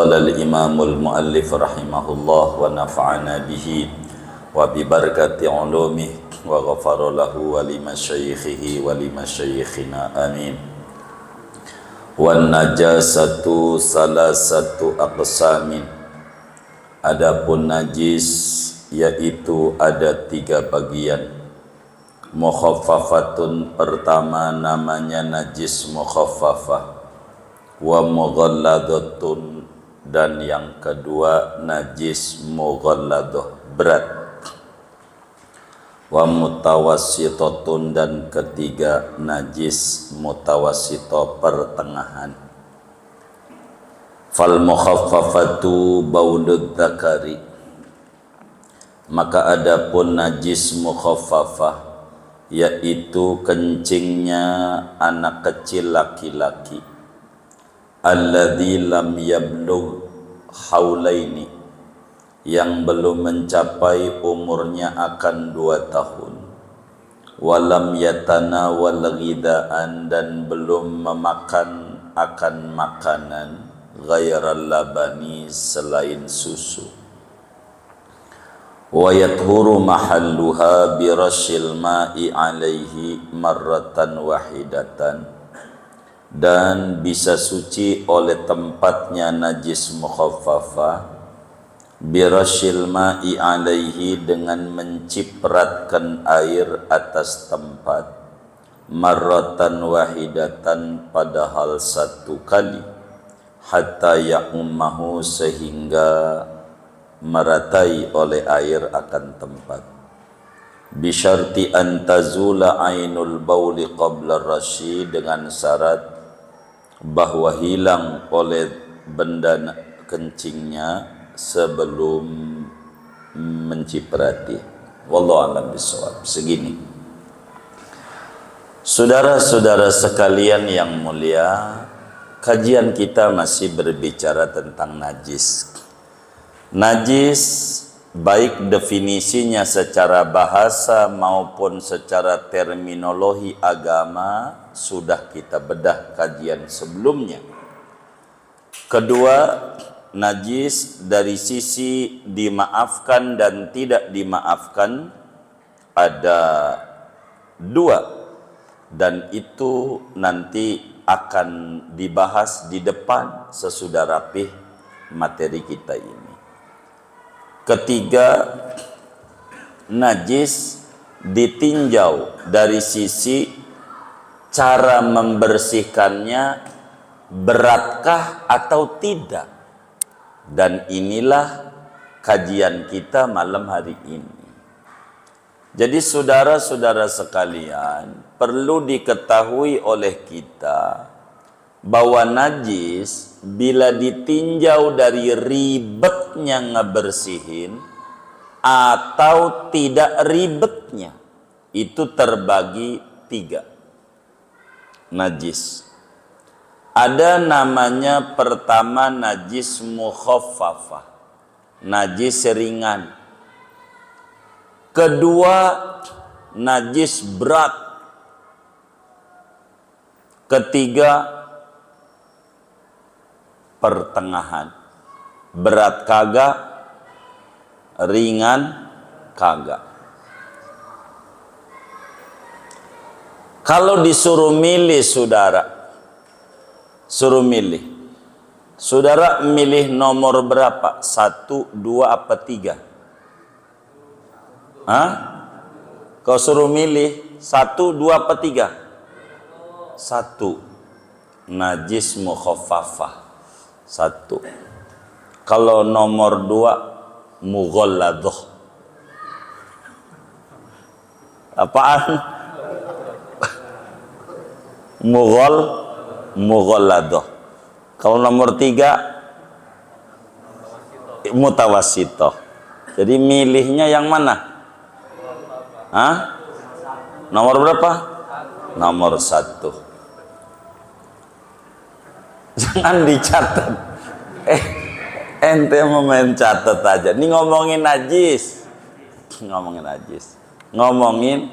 Qala al-imamul muallif rahimahullah wa nafa'ana bihi wa bi barakati ulumihi wa ghafara lahu wa limasyayikhihi wa limasyayikhina amin. Wan najasatu salasatu aqsamin. Adapun najis yaitu ada 3 bagian. Mukhaffafatun, pertama namanya najis mukhaffafah, wa mughalladatun, dan yang kedua najis mughalladah, berat, wa mutawassitatun, dan ketiga najis mutawassitah, pertengahan. Fal mukhaffafatu baulud dzakari, maka adapun najis mukhaffafah yaitu kencingnya anak kecil laki-laki, alladzi lam yablugh haulaini, yang belum mencapai umurnya akan 2 tahun, walam yatanawal ghidaan, dan belum memakan akan makanan ghairal labani, selain susu. Wa yathuru mahalluha birashil ma'i alaihi marratan wahidatan, dan bisa suci oleh tempatnya najis mukhaffafah birashil ma'i alaihi, dengan mencipratkan air atas tempat, marratan wahidatan, padahal 1 kali, hatta ya'ummahu, sehingga meratai oleh air akan tempat. Bisyarti an tazula ainul bauli qabla rashi, dengan syarat bahwa hilang oleh benda kencingnya sebelum menciprati. Wallahu a'lam bishawab. Segini, saudara-saudara sekalian yang mulia, kajian kita masih berbicara tentang najis. Najis, baik definisinya secara bahasa maupun secara terminologi agama, sudah kita bedah kajian sebelumnya. Kedua, najis dari sisi dimaafkan dan tidak dimaafkan ada 2, dan itu nanti akan dibahas di depan sesudah rapih materi kita ini. Ketiga, najis ditinjau dari sisi cara membersihkannya, beratkah atau tidak. Dan inilah kajian kita malam hari ini. Jadi saudara-saudara sekalian, perlu diketahui oleh kita bahwa najis bila ditinjau dari ribetnya ngebersihin atau tidak ribetnya, itu terbagi 3 najis. Ada namanya pertama najis mukhaffafah, najis ringan. Kedua najis berat. Ketiga pertengahan, berat kagak, ringan kagak. Kalau disuruh milih saudara, suruh milih, saudara milih nomor berapa? 1, 2, apa 3? Hah? Kau suruh milih 1, 2, apa 3? 1, najis mukhaffafah 1. Kalau nomor 2 mughalladah. Apaan? Mughalladah. Kalau nomor 3 mutawassithah. Jadi milihnya yang mana? Hah? Nomor berapa? Nomor 1. Jangan dicatat. Ente mau main catat aja. Ini ngomongin najis. Ngomongin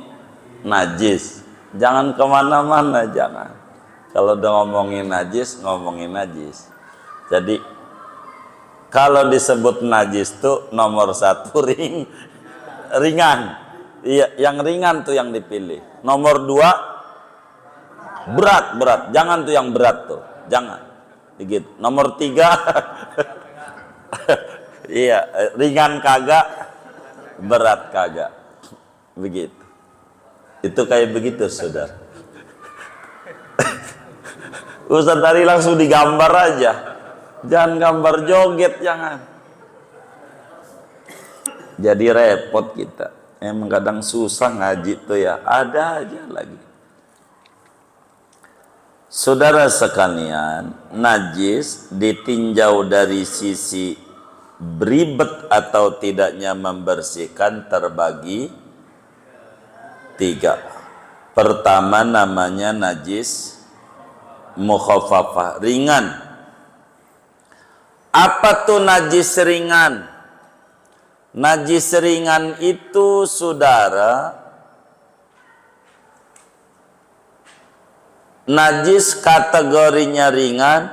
najis. Jangan kemana-mana, jangan. Kalau udah ngomongin najis, ngomongin najis. Jadi Kalau disebut najis tuh nomor 1 ringan. Iya, yang ringan tuh yang dipilih. Nomor 2 berat. Jangan tuh yang berat tuh. Jangan. Begitu. Nomor 3 iya, ringan kagak, berat kagak. Begitu. Itu kayak begitu, Saudara. Ustaz tadi langsung digambar aja. Jangan gambar joget, jangan. Jadi repot kita. Emang kadang susah ngaji tuh ya. Ada aja lagi. Saudara sekalian, najis ditinjau dari sisi beribet atau tidaknya membersihkan terbagi 3. Pertama namanya najis mukhaffafah, ringan. Apa tuh najis ringan? Najis ringan itu, saudara, najis kategorinya ringan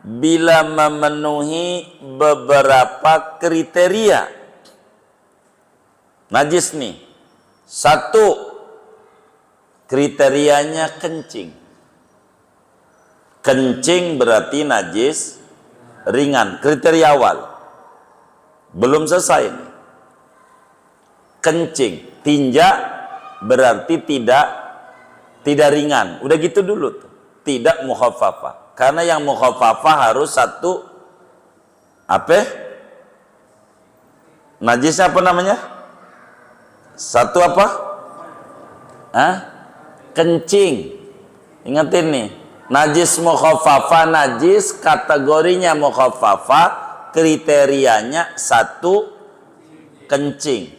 bila memenuhi beberapa kriteria. Najis nih, 1, kriterianya kencing. Kencing berarti najis ringan, kriteria awal. Belum selesai nih. Kencing, tinja berarti tidak ringan. Udah gitu dulu tuh. Tidak mukhaffafah. Karena yang mukhaffafah harus 1 apa? Najisnya apa namanya? 1 apa? Kencing. Ingatin nih. Najis mukhaffafah, najis kategorinya mukhaffafah, kriterianya 1 kencing.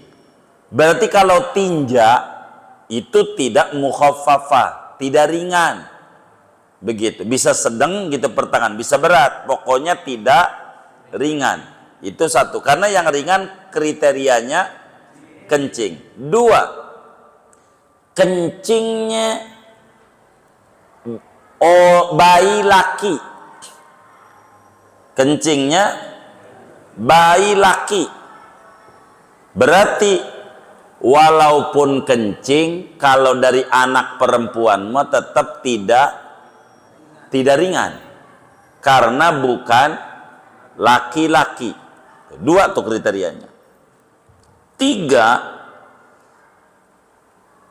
Berarti kalau tinja itu tidak mukhaffafah, tidak ringan. Begitu, bisa sedang gitu pertengahan, bisa berat, pokoknya tidak ringan. Itu 1, karena yang ringan kriterianya kencing. 2, kencingnya bayi laki. Kencingnya bayi laki. Berarti walaupun kencing, kalau dari anak perempuan mah tetap tidak ringan, karena bukan laki-laki. 2 tuh kriterianya. 3,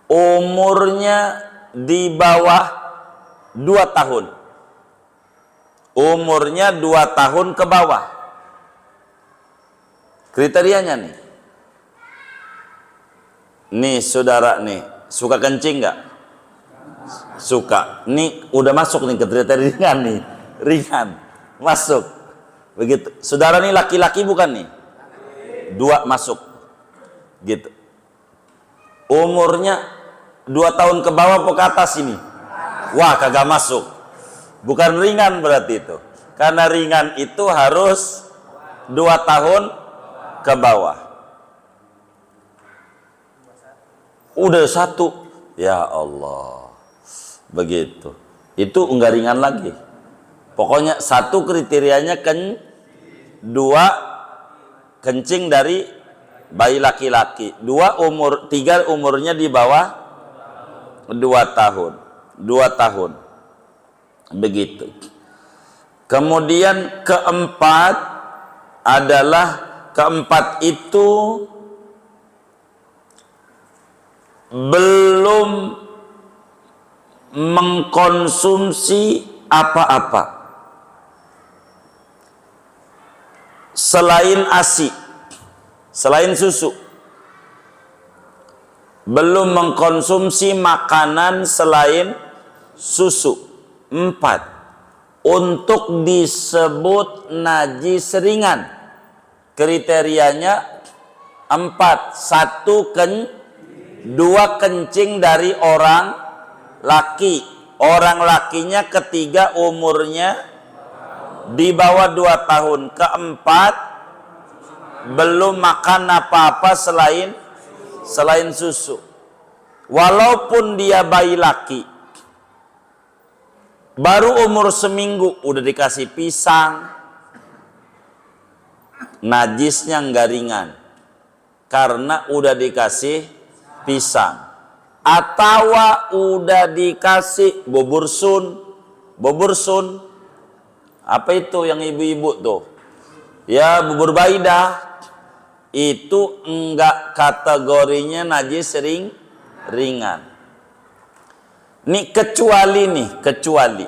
umurnya di bawah 2 tahun. Umurnya 2 tahun ke bawah. Kriterianya nih. Nih saudara nih, suka kencing nggak? Suka. Nih udah masuk nih kriteria ringan nih. Ringan. Masuk. Begitu. Saudara nih laki-laki bukan nih? 2 masuk. Gitu. Umurnya 2 tahun ke bawah atau ke atas ini? Wah, kagak masuk. Bukan ringan berarti itu. Karena ringan itu harus 2 tahun ke bawah. Udah 1. Ya Allah. Begitu. Itu enggak ringan lagi. Pokoknya 1 kriterianya 2 kencing dari bayi laki-laki. 3 umurnya di bawah 2 tahun. 2 tahun. Begitu. Kemudian keempat itu belum mengkonsumsi apa-apa selain ASI, selain susu. Belum mengkonsumsi makanan selain susu. 4, untuk disebut najis ringan, kriterianya 4. 2 kencing dari orang laki. Orang lakinya ketiga umurnya di bawah 2 tahun. Keempat, belum makan apa-apa selain susu. Walaupun dia bayi laki, baru umur seminggu udah dikasih pisang, najisnya nggak ringan karena udah dikasih pisang, atau udah dikasih bubur sun. Apa itu yang ibu-ibu tuh? Ya, bubur bayi dah. Itu enggak kategorinya najis ringan. Kecuali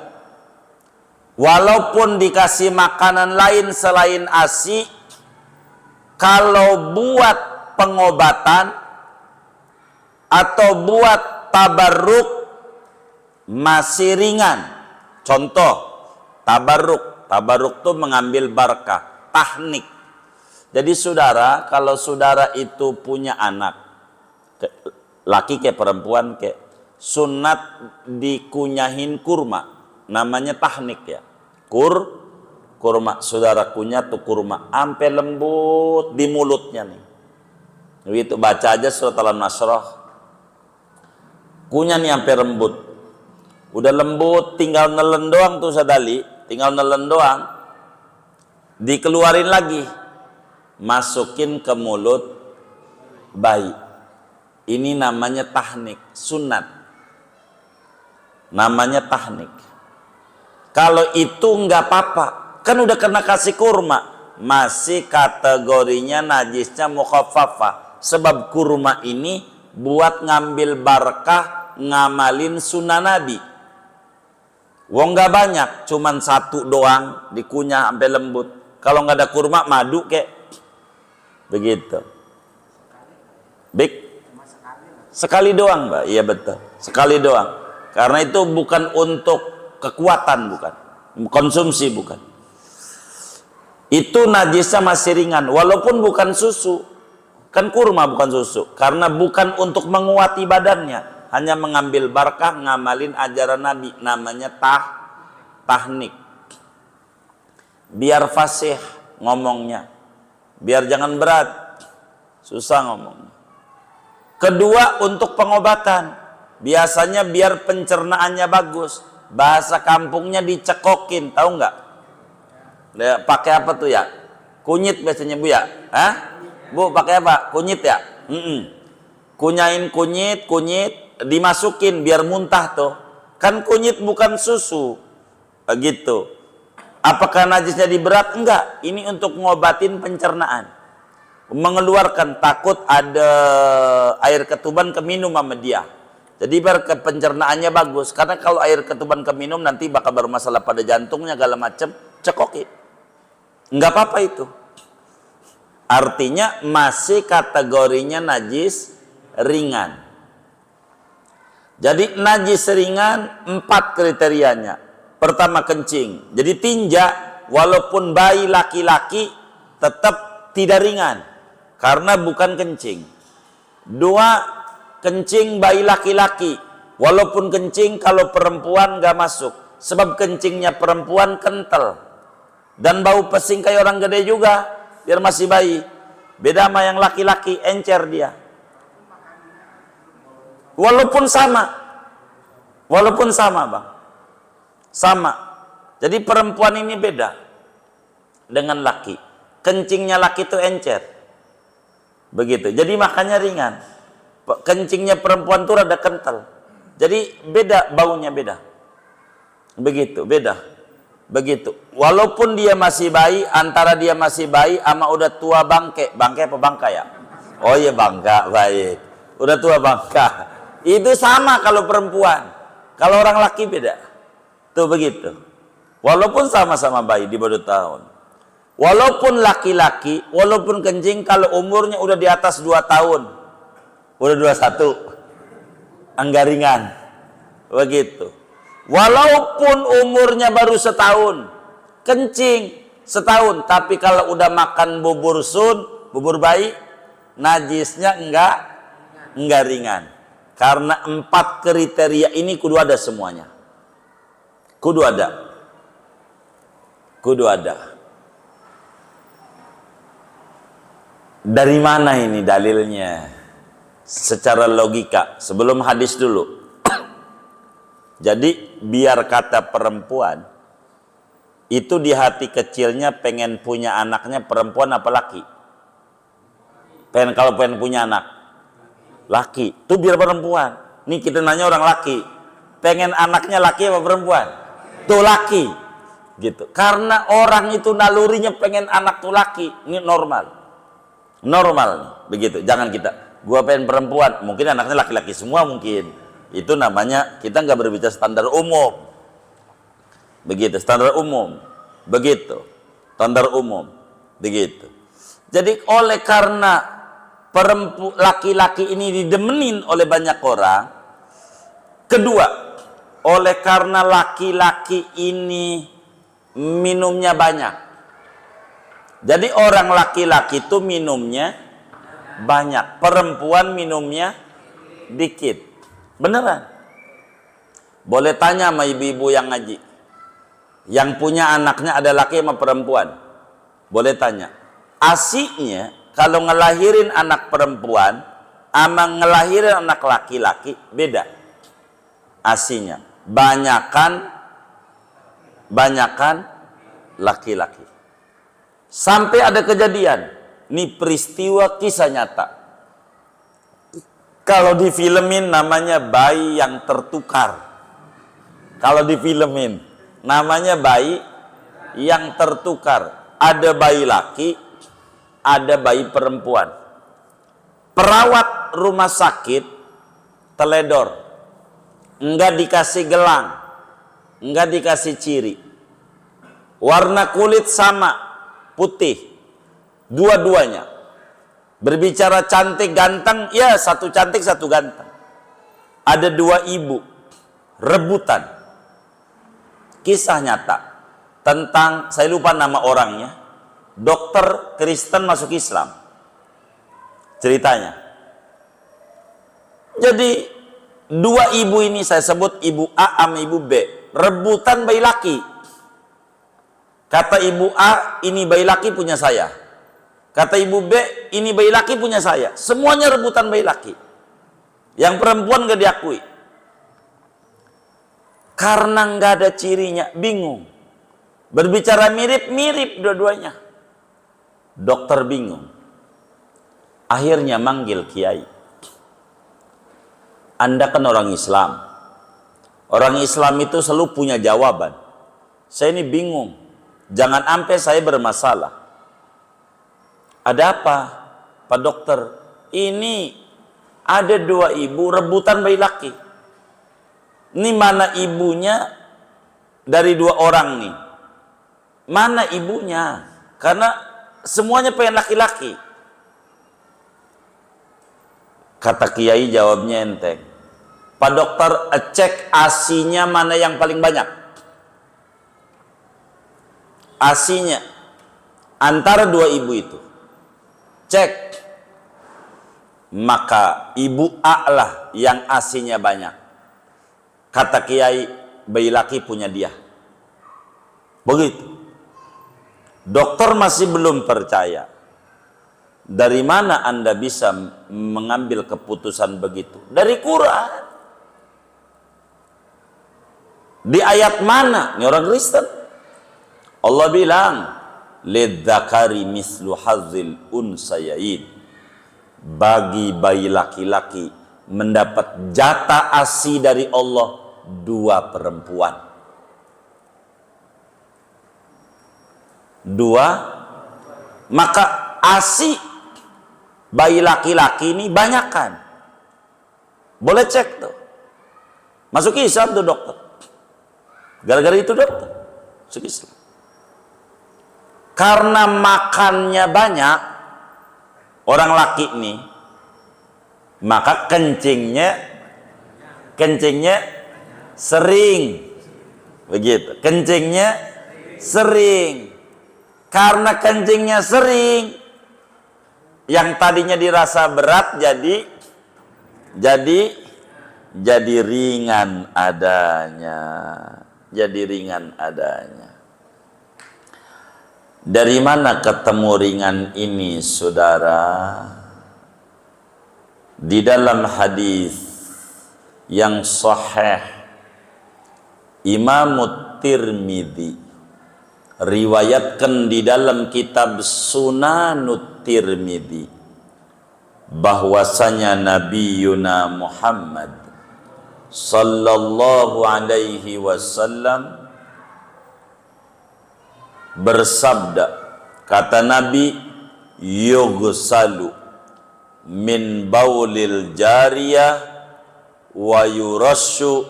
walaupun dikasih makanan lain selain ASI, kalau buat pengobatan atau buat tabarruk masih ringan. Contoh, tabarruk tuh mengambil barakah, tahnik. Jadi saudara, kalau saudara itu punya anak, laki ke perempuan ke, sunat dikunyahin kurma, namanya tahnik ya. Kurma, saudara kunyah tuh kurma, ampe lembut di mulutnya nih. Begitu, baca aja surat Al-Nasrah. Kunyah nih ampe lembut. Udah lembut, tinggal nelen doang tuh sadali, tinggal nelen doang. Dikeluarin lagi, masukin ke mulut bayi. Ini namanya tahnik, sunat. Namanya tahnik. Kalau itu nggak apa-apa, kan udah kena kasih kurma, masih kategorinya najisnya mukhaffafah. Sebab kurma ini buat ngambil barakah, ngamalin sunnah Nabi. Wong nggak banyak, cuman satu doang dikunyah sampai lembut. Kalau nggak ada kurma, madu kek. Begitu. Bik. Sekali doang, Mbak. Iya betul. Sekali doang. Karena itu bukan untuk kekuatan, bukan. Konsumsi, bukan. Itu najisnya masih ringan, walaupun bukan susu. Kan kurma bukan susu. Karena bukan untuk menguati badannya. Hanya mengambil barakah, ngamalin ajaran Nabi. Namanya tahnik. Biar fasih ngomongnya. Biar jangan berat. Susah ngomongnya. Kedua, untuk pengobatan. Biasanya biar pencernaannya bagus. Bahasa kampungnya dicekokin, tahu nggak? Pakai apa tuh ya? Kunyit biasanya Bu ya? Hah? Bu pakai apa? Kunyit ya? Kunyain kunyit, dimasukin biar muntah tuh. Kan kunyit bukan susu. Begitu. Apakah najisnya diberat? Enggak. Ini untuk ngobatin pencernaan. Mengeluarkan, takut ada air ketuban keminum sama dia. Jadi biar pencernaannya bagus. Karena kalau air ketuban keminum nanti bakal bermasalah pada jantungnya segala macam, cekokin. Enggak apa-apa itu. Artinya masih kategorinya najis ringan. Jadi najis ringan 4 kriterianya. Pertama kencing. Jadi tinja walaupun bayi laki-laki tetap tidak ringan karena bukan kencing. 2, kencing bayi laki-laki walaupun kencing kalau perempuan gak masuk. Sebab kencingnya perempuan kental dan bau pesing kayak orang gede juga biar masih bayi. Beda sama yang laki-laki, encer dia. Walaupun sama bang, sama. Jadi perempuan ini beda dengan laki. Kencingnya laki itu encer, begitu. Jadi makanya ringan. Kencingnya perempuan itu rada kental. Jadi beda, baunya beda. Begitu, beda. Begitu. Walaupun dia masih bayi, antara dia masih bayi sama udah tua bangke apa bangka ya? Oh iya bangka, baik. Udah tua bangka. Itu sama kalau perempuan. Kalau orang laki beda. Tuh begitu. Walaupun sama-sama bayi di bawah 2 tahun. Walaupun laki-laki, walaupun kencing kalau umurnya udah di atas 2 tahun. Udah 21. Anggaringan. Begitu. Walaupun umurnya baru setahun. Kencing setahun. Tapi kalau udah makan bubur sun, bubur bayi, najisnya enggak ringan. Karena 4 kriteria ini kudu ada semuanya. Kudu ada. Dari mana ini dalilnya? Secara logika, sebelum hadis dulu. Jadi biar kata perempuan itu di hati kecilnya pengen punya anaknya perempuan apa laki? Kalau pengen punya anak laki, itu biar perempuan. Nih kita nanya orang laki, pengen anaknya laki apa perempuan? Tuh laki, gitu. Karena orang itu nalurinya pengen anak tuh laki, ini normal, nih, begitu. Jangan kita, gua pengen perempuan, mungkin anaknya laki-laki semua mungkin. Itu namanya kita nggak berbicara standar umum, begitu. Standar umum, begitu. Standar umum, begitu. Jadi oleh karena laki-laki ini didemenin oleh banyak orang. Kedua, oleh karena laki-laki ini minumnya banyak. Jadi orang laki-laki itu minumnya banyak, perempuan minumnya dikit. Beneran. Boleh tanya sama ibu-ibu yang ngaji, yang punya anaknya ada laki sama perempuan. Boleh tanya. Asiknya kalau ngelahirin anak perempuan sama ngelahirin anak laki-laki beda. Asinya banyakan laki-laki. Sampai ada kejadian, ini peristiwa kisah nyata. Kalau difilmin namanya bayi yang tertukar. Kalau difilmin namanya bayi yang tertukar. Ada bayi laki, ada bayi perempuan. Perawat rumah sakit teledor, enggak dikasih gelang, enggak dikasih ciri. Warna kulit sama, putih, dua-duanya. Berbicara cantik ganteng, ya satu cantik satu ganteng. Ada dua ibu rebutan. Kisah nyata tentang, saya lupa nama orangnya, dokter Kristen masuk Islam ceritanya. Jadi dua ibu ini saya sebut ibu A sama ibu B, rebutan bayi laki. Kata ibu A, ini bayi laki punya saya. Kata ibu B, ini bayi laki punya saya. Semuanya rebutan bayi laki. Yang perempuan gak diakui. Karena nggak ada cirinya, bingung. Berbicara mirip-mirip dua-duanya. Dokter bingung. Akhirnya manggil kiai. Anda kan orang Islam. Orang Islam itu selalu punya jawaban. Saya ini bingung. Jangan sampai saya bermasalah. Ada apa, Pak Dokter? Ini ada dua ibu rebutan bayi laki. Ini mana ibunya dari dua orang nih? Mana ibunya? Karena semuanya pengen laki-laki. Kata kiai jawabnya enteng. Pak Dokter, cek asinya mana yang paling banyak? Asinya antara dua ibu itu. Cek. Maka ibu A lah yang asinya banyak. Kata kiai, bayi laki punya dia. Begitu. Dokter masih belum percaya. Dari mana Anda bisa mengambil keputusan begitu? Dari Quran. Di ayat mana? Ini orang Kristen. Allah bilang, lidzakari mislu hazzil unsayain. Bagi bayi laki-laki mendapat jatah ASI dari Allah dua perempuan. Dua, maka ASI bayi laki-laki ini banyakan. Boleh cek tuh. Masuk Islam tuh dokter. Gara-gara itu dokter masuk Islam. Karena makannya banyak orang laki ini, maka kencingnya sering. Begitu. Kencingnya sering. Karena kencingnya sering, yang tadinya dirasa berat jadi ringan adanya. Jadi ringan adanya. Dari mana ketemu ringan ini, saudara? Di dalam hadis yang sahih Imam Tirmidzi riwayatkan di dalam kitab Sunanut Tirmidzi bahwasanya Nabi Yuna Muhammad sallallahu alaihi wasallam bersabda, kata Nabi, yughsalu min baulil jariyah wa yurashu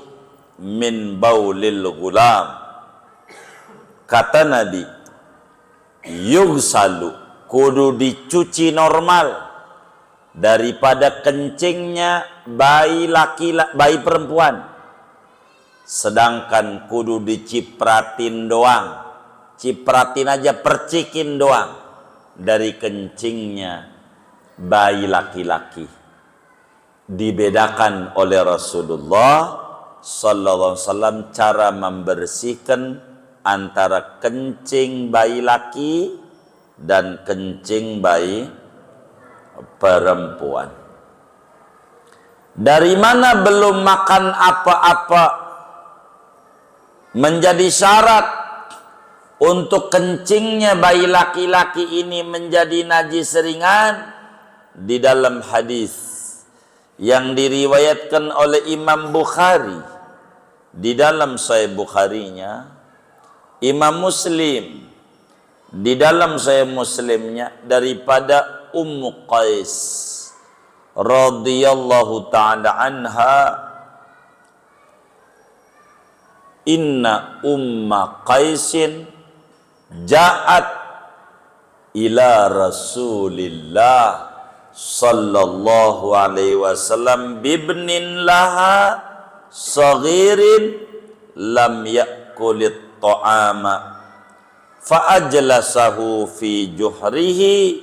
min baulil ghulam. Kata Nabi, yughsalu, kudu dicuci normal daripada kencingnya bayi bayi perempuan, sedangkan kudu dicipratin doang, cipratin aja, percikin doang dari kencingnya bayi laki-laki. Dibedakan oleh Rasulullah sallallahu alaihi wasallam cara membersihkan antara kencing bayi laki dan kencing bayi perempuan. Dari mana belum makan apa-apa menjadi syarat untuk kencingnya bayi laki-laki ini menjadi najis ringan? Di dalam hadis yang diriwayatkan oleh Imam Bukhari di dalam Sahih Bukharinya, Imam Muslim di dalam Sahih Muslimnya daripada Ummu Qais radhiyallahu ta'ala anha, inna Umma Qaisin ja'at ila Rasulillah sallallahu alaihi wasallam bibnin laha saghirin lam yakulit ta'ama fa'ajlasahu fi juhrihi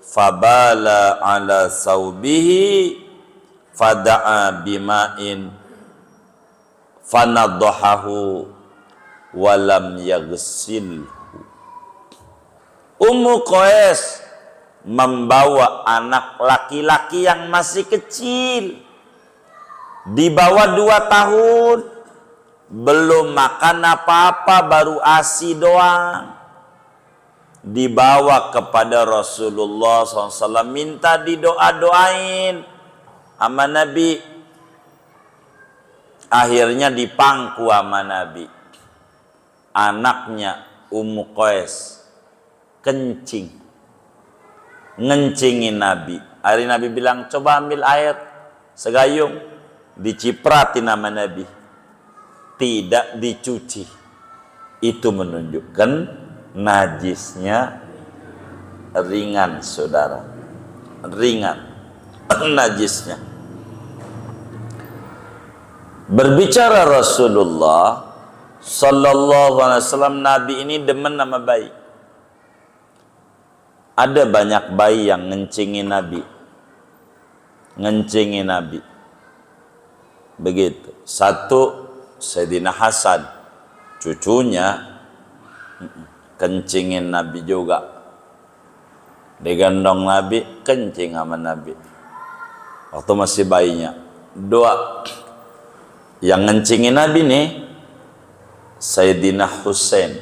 fabala ala saubihi fada'a bima'in fanadhahu walam yaghsilhu. Ummu Qais membawa anak laki-laki yang masih kecil, di bawah 2 tahun, belum makan apa-apa, baru ASI doang, dibawa kepada Rasulullah SAW, minta didoa-doain sama Nabi. Akhirnya dipangku sama Nabi. Anaknya Ummu Qais kencing, ngencingin Nabi. Hari Nabi bilang, coba ambil air segayung, dicipratin sama Nabi, tidak dicuci. Itu menunjukkan najisnya ringan, saudara, ringan najisnya. Berbicara Rasulullah sallallahu alaihi wasallam, Nabi ini demen sama bayi. Ada banyak bayi yang ngencingin Nabi, ngencingin Nabi. Begitu. Satu, Sayyidina Hasan, cucunya kencingin Nabi juga, digendong Nabi, kencing sama Nabi waktu masih bayinya. 2, yang ngencingin Nabi nih Sayyidina Husain,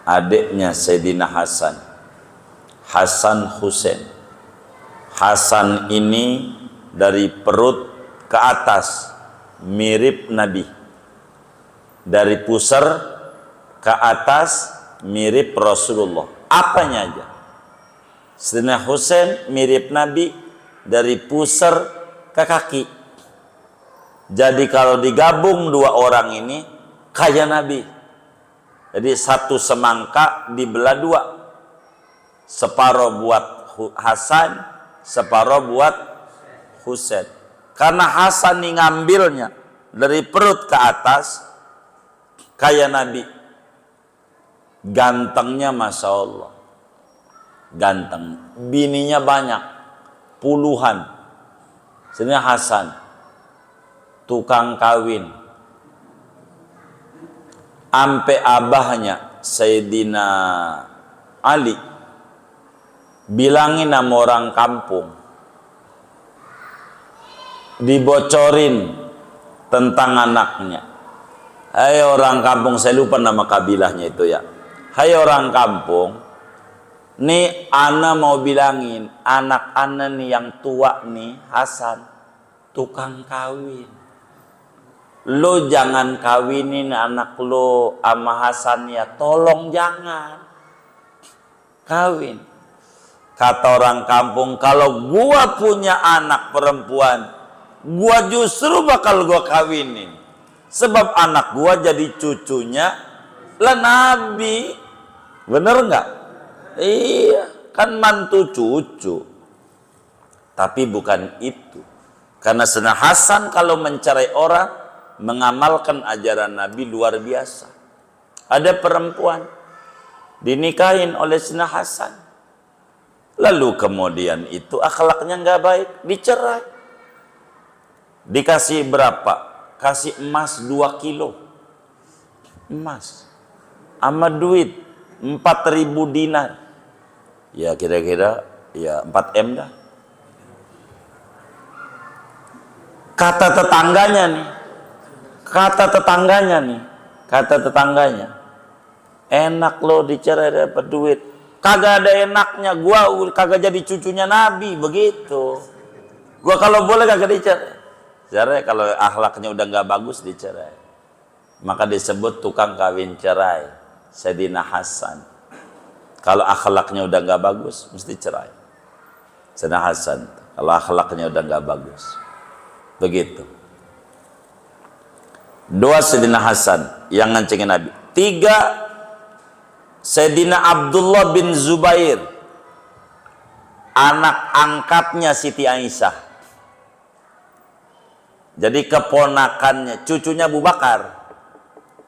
adiknya Sayyidina Hasan, Hasan Husain. Hasan ini dari perut ke atas mirip Nabi, dari pusar ke atas mirip Rasulullah, apanya aja. Sayyidina Husain mirip Nabi dari pusar ke kaki. Jadi kalau digabung 2 orang ini kayak Nabi. Jadi satu semangka dibelah 2, separuh buat Hasan, separuh buat Husain. Karena Hasan nih ngambilnya dari perut ke atas kayak Nabi. Gantengnya Masya Allah, ganteng. Bininya banyak, puluhan. Sebenarnya Hasan tukang kawin. Ampe abahnya Sayyidina Ali bilangin sama orang kampung, dibocorin tentang anaknya. Orang kampung, saya lupa nama kabilahnya itu ya. Hai orang kampung, nih ana mau bilangin, anak ana nih yang tua nih, Hasan, tukang kawin. Lo jangan kawinin anak lo sama Hasan ya, tolong jangan kawin. Kata orang kampung, kalau gua punya anak perempuan, gua justru bakal gua kawinin. Sebab anak gua jadi cucunya lah Nabi. Bener nggak? Iya, kan mantu cucu. Tapi bukan itu. Karena Sayyidina Hasan kalau mencerai orang, mengamalkan ajaran Nabi luar biasa. Ada perempuan dinikahin oleh Sayyidina Hasan. Lalu kemudian itu akhlaknya nggak baik, dicerai. Dikasih berapa? Kasih emas 2 kilo. Emas. Sama duit 4.000 dinar. Ya kira-kira ya 4 M dah. Kata tetangganya, enak lo dicerai dapat duit. Kagak ada enaknya, gua kagak jadi cucunya Nabi begitu. Gua kalau boleh kagak dicerai. Cerai kalau akhlaknya udah nggak bagus dicerai. Maka disebut tukang kawin cerai. Sayyidina Hasan. Kalau akhlaknya udah nggak bagus, mesti cerai. Sayyidina Hasan. Kalau akhlaknya udah nggak bagus, begitu. 2 Sayyidina Hasan yang ngancingin Nabi. 3 Sayyidina Abdullah bin Zubair, anak angkatnya Siti Aisyah. Jadi keponakannya, cucunya Abu Bakar.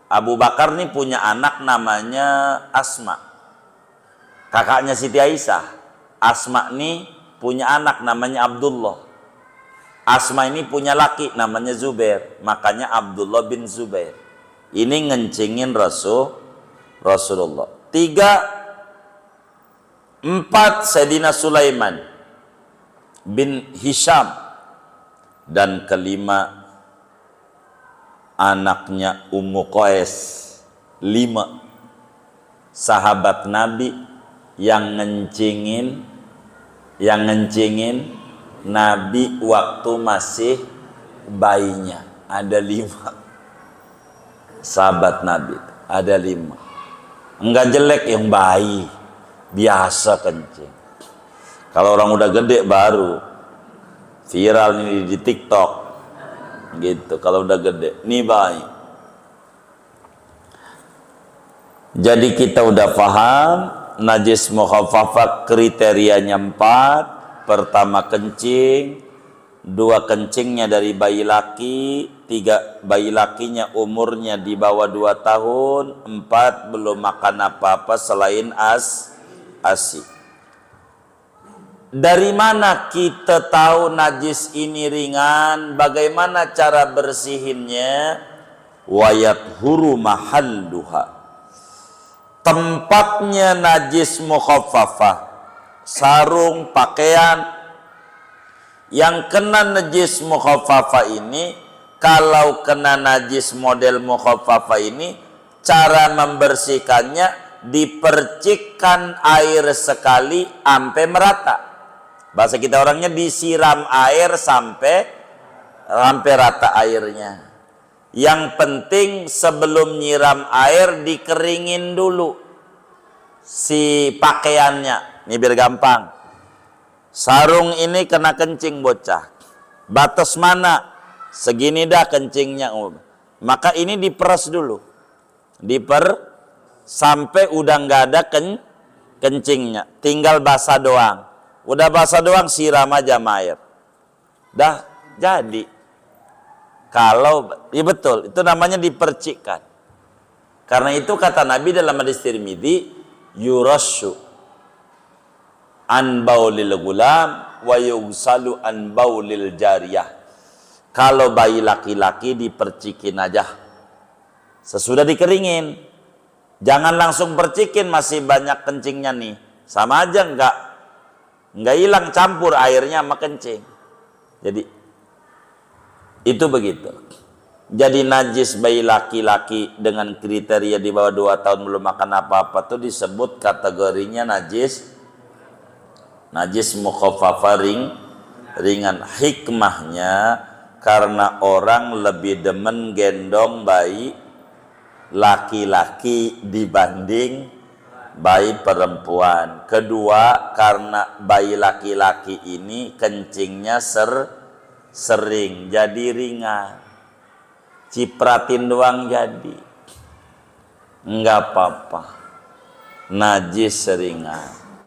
Abu Bakar nih punya anak namanya Asma, kakaknya Siti Aisyah. Asma nih punya anak namanya Abdullah. Asma ini punya laki namanya Zubair, makanya Abdullah bin Zubair. Ini ngencingin Rasulullah. 3, 4 Sayyidina Sulaiman bin Hisham, dan 5 anaknya Ummu Qais. 5 sahabat Nabi yang ngencingin Nabi waktu masih bayinya. Ada 5 sahabat Nabi, ada 5. Enggak jelek yang bayi, biasa kencing. Kalau orang udah gede baru viral nih di TikTok gitu. Kalau udah gede nih bayi. Jadi kita udah paham najis mukhaffafah kriterianya 4. Pertama kencing, 2 kencingnya dari bayi laki, 3 bayi lakinya umurnya di bawah 2 tahun, 4 belum makan apa-apa selain ASI. Dari mana kita tahu najis ini ringan? Bagaimana cara bersihinnya? Wayat huru mahalluha. Tempatnya najis mukhaffafah, sarung, pakaian yang kena najis mukhaffafah ini, kalau kena najis model mukhaffafah ini, cara membersihkannya dipercikkan air sekali sampai merata. Bahasa kita orangnya disiram air sampai rata airnya. Yang penting sebelum nyiram air dikeringin dulu si pakaiannya. Ini biar gampang. Sarung ini kena kencing bocah. Batas mana? Segini dah kencingnya. Maka ini diperas dulu. Sampai udah nggak ada kencingnya. Tinggal basah doang. Udah basah doang, siram aja air. Dah jadi. Kalau ya betul, itu namanya dipercikkan. Karena itu kata Nabi dalam hadis Tirmidzi, yurashu an baulil gulam wa yughsalu an baulil jariyah. Kalau bayi laki-laki dipercikin aja sesudah dikeringin. Jangan langsung percikin, masih banyak kencingnya nih. Sama aja nggak hilang, campur airnya sama kencing. Jadi itu begitu. Jadi najis bayi laki-laki dengan kriteria di bawah 2 tahun belum makan apa-apa tuh disebut kategorinya najis mukhaffafa ringan. Hikmahnya karena orang lebih demen gendong bayi laki-laki dibanding bayi perempuan. Kedua, karena bayi laki-laki ini kencingnya sering jadi ringan. Cipratin doang jadi enggak apa-apa, najis seringan.